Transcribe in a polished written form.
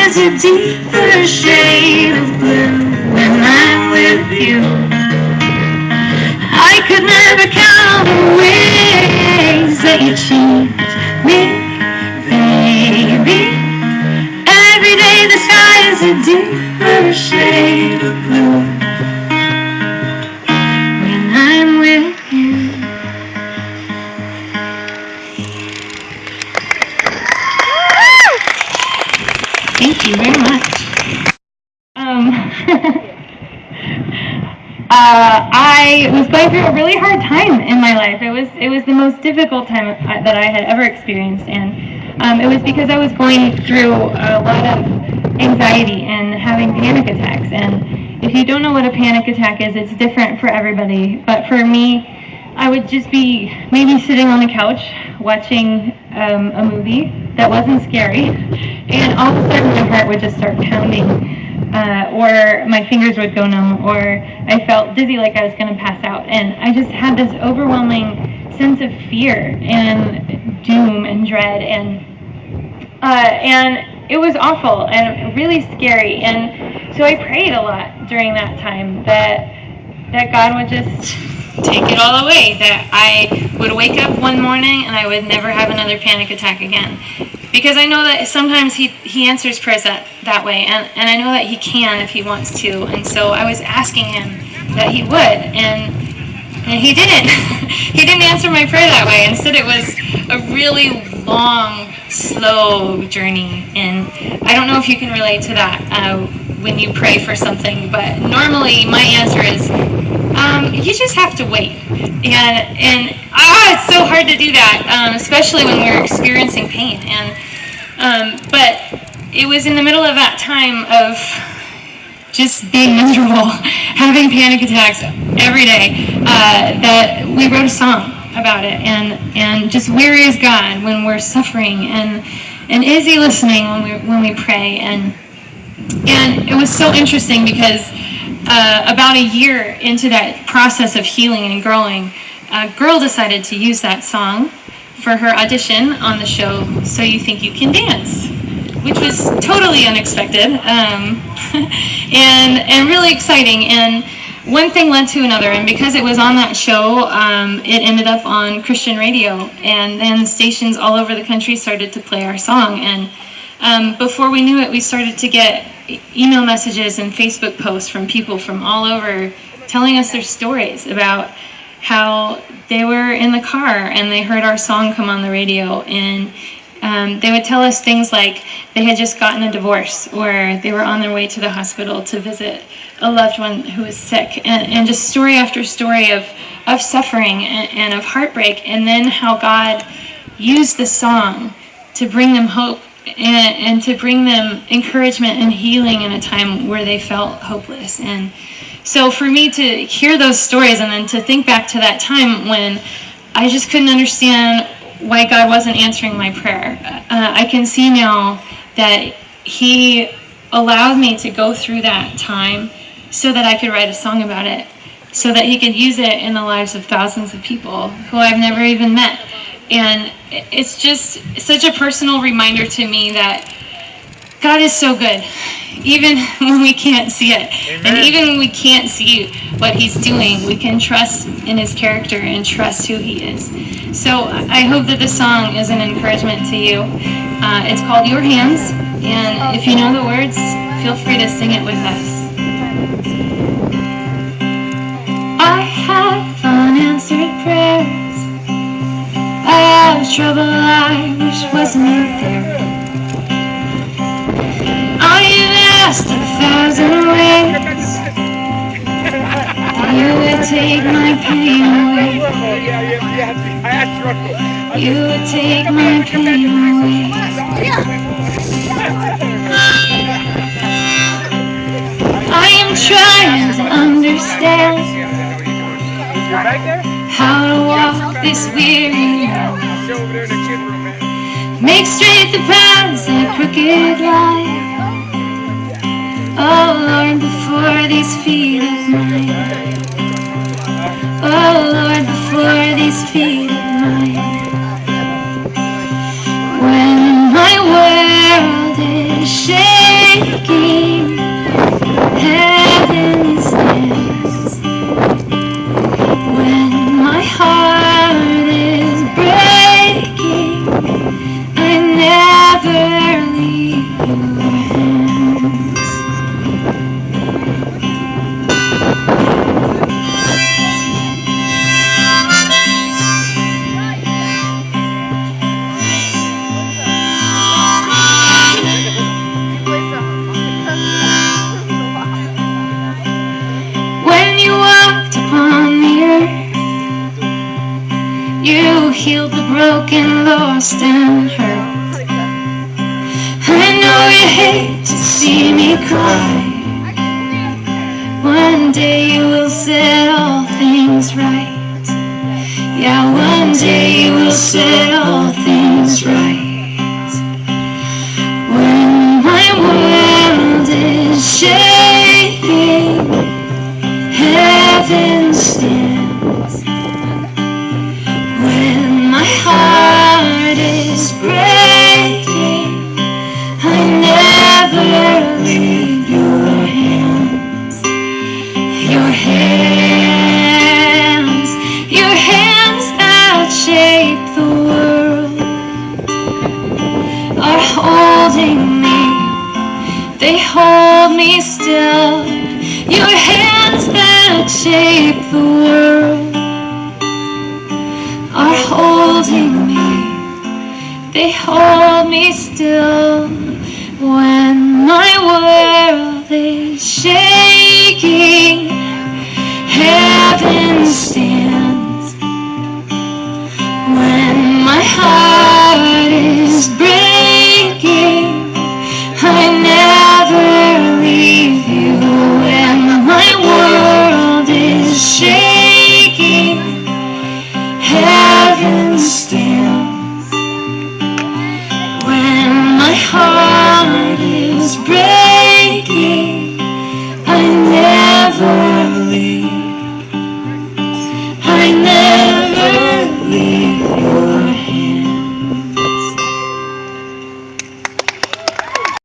sky's a deeper shade of blue when I'm with you. I could never count the ways that you change me, baby. Every day the sky is a deeper shade of blue when I'm with you. Thank you very much. I was going through a really hard time in my life. It was the most difficult time that I had ever experienced, and it was because I was going through a lot of anxiety and having panic attacks. And if you don't know what a panic attack is, it's different for everybody. But for me, I would just be maybe sitting on the couch watching a movie that wasn't scary, and all of a sudden my heart would just start pounding. Or my fingers would go numb, or I felt dizzy like I was going to pass out. And I just had this overwhelming sense of fear and doom and dread, and it was awful and really scary. And so I prayed a lot during that time that God would just take it all away, that I would wake up one morning and I would never have another panic attack again. Because I know that sometimes he answers prayers that way, and I know that he can if he wants to. And so I was asking him that he would, and he didn't. He didn't answer my prayer that way. Instead, it was a really long, slow journey. And I don't know if you can relate to that when you pray for something, but normally my answer is, you just have to wait. And it's so hard to do that, especially when we're experiencing pain. But it was in the middle of that time of just being miserable, having panic attacks every day, that we wrote a song about it, and just where is God when we're suffering, and is he listening when we pray? And it was so interesting because about a year into that process of healing and growing, a girl decided to use that song for her audition on the show So You Think You Can Dance, which was totally unexpected, and really exciting. And one thing led to another, and because it was on that show, it ended up on Christian radio, and then stations all over the country started to play our song. And before we knew it, we started to get email messages and Facebook posts from people from all over telling us their stories about how they were in the car and they heard our song come on the radio, and they would tell us things like they had just gotten a divorce, or they were on their way to the hospital to visit a loved one who was sick, and just story after story of suffering and of heartbreak, and then how God used the song to bring them hope and to bring them encouragement and healing in a time where they felt hopeless. And so for me to hear those stories and then to think back to that time when I just couldn't understand why God wasn't answering my prayer, I can see now that he allowed me to go through that time so that I could write a song about it, so that he could use it in the lives of thousands of people who I've never even met. And it's just such a personal reminder to me that God is so good, even when we can't see it. Amen. And even when we can't see what he's doing, we can trust in his character and trust who he is. So I hope that this song is an encouragement to you. It's called Your Hands, and if you know the words, feel free to sing it with us. I have unanswered prayers. I have trouble I wish wasn't there. I have asked 1,000 ways that you would take my pain away. You would take my pain away. I am trying to understand how to walk this weary road, make straight the paths that crooked lie. Oh Lord, before these feet of mine. Oh Lord, before these feet of mine. When my world is shaking, lost and hurt. I know you hate to see me cry. One day you will set all things right. Yeah, one day you will set all things right. When my world is shaking, heaven stands. When my heart is breaking, I never leave your hands. Your hands, your hands that shape the world are holding me. They hold me still. Your hands that shape the world are holding me. They hold me still. When my world is shaking, heaven stands. When my heart is breaking,